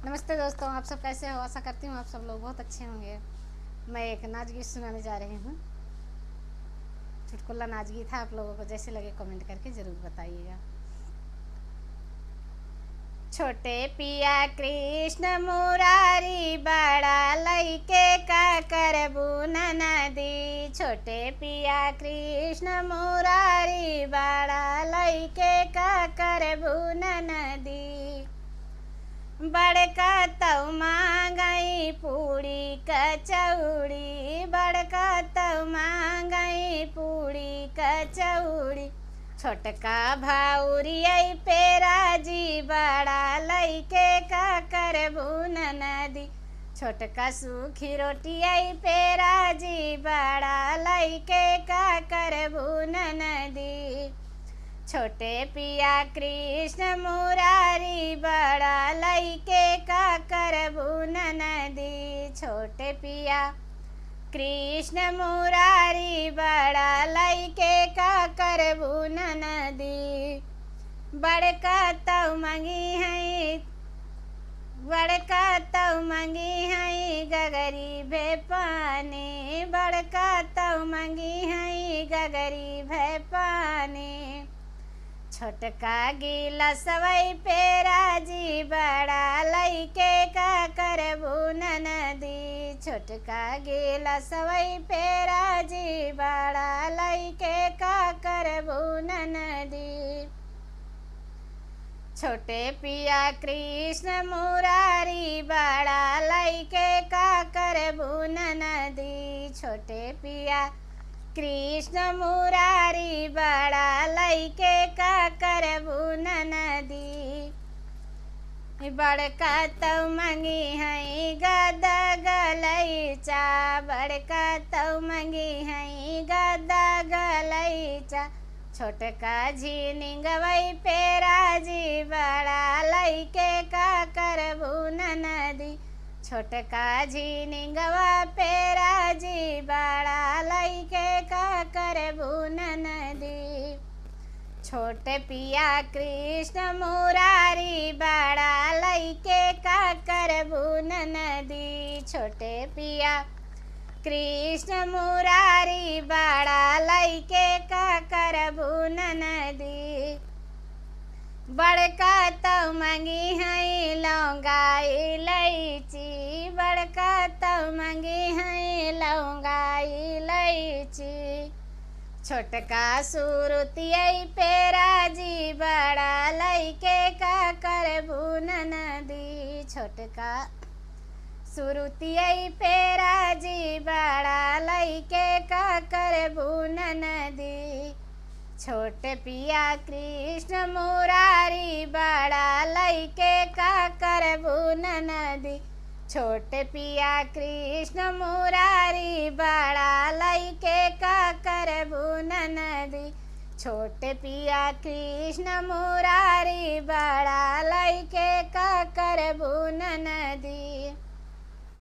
नमस्ते दोस्तों, आप सब कैसे हो। आशा करती हूँ आप सब लोग बहुत अच्छे होंगे। मैं एक नाच गीत सुनाने जा रही हूँ। चुटकुला नाच गीत है। आप लोगों को जैसे लगे कमेंट करके ज़रूर बताइएगा। छोटे पिया कृष्ण मुरारी बड़ा लइके का करबू नदी। छोटे पिया कृष्ण मुरारी बड़ा लइके का करबू नदी। बड़का तऊ मांगई पूड़ी कचौड़ी, बड़का तऊ मांगई पूड़ी कचौड़ी। छोटका भाउरियई पेराजी बड़ा लइके का करबू नदी। छोटका सूखी रोटियई पेराजी बड़ा लइके का करबू नदी। छोटे पिया कृष्ण मुरारी बड़ा लइके का करबू नदी। छोटे पिया कृष्ण मुरारी बड़ा लइके का करबू नदी। बड़का तऊ मंगी है, बड़का तऊ मंगी है गगरी भे पानी। बड़का तऊ मंगी है गगरी भे पानी। छोटका गिला सवई पेराजी बड़ा लइके का करबू नदी। छोटका गिला सवई पेराजी बड़ा लइके का करबू नदी। छोटे पिया कृष्ण मुरारी बड़ा लइके का करबू नदी। छोटे पिया कृष्ण मुरारी बड़ा लइके का करबू नदी। बड़का तऊ मंगी है गदा गलैचा, बड़का तऊ मंगी है गदा गलैचा। छोटका झिनिंगवई पेराजी बड़ा लइके का करबू नदी। छोटका झिनिंगवा पेराजी बड़ा लइके का करबू नदी। छोटे पिया कृष्ण मुरारी बड़ा लइके का करबू नदी। छोटे पिया कृष्ण मुरारी बड़ा लइके का करबू नदी। बड़का तऊ मंगी है लौंगा इलायची, बड़का तऊ मंगी है लौंगा इलायची। छोटका सुरुतियई पेराजी बड़ा लइके का करबू नदी। छोटका सुरुतियई पेराजी बड़ा लइके का करबू नदी। छोटे पिया कृष्ण मुरारी बड़ा लइके का करबू नदी। छोटे पिया कृष्ण मुरारी बड़ा लइके का करबू नदी। छोटे पिया कृष्ण मुरारी बड़ा लइके का करबू नदी।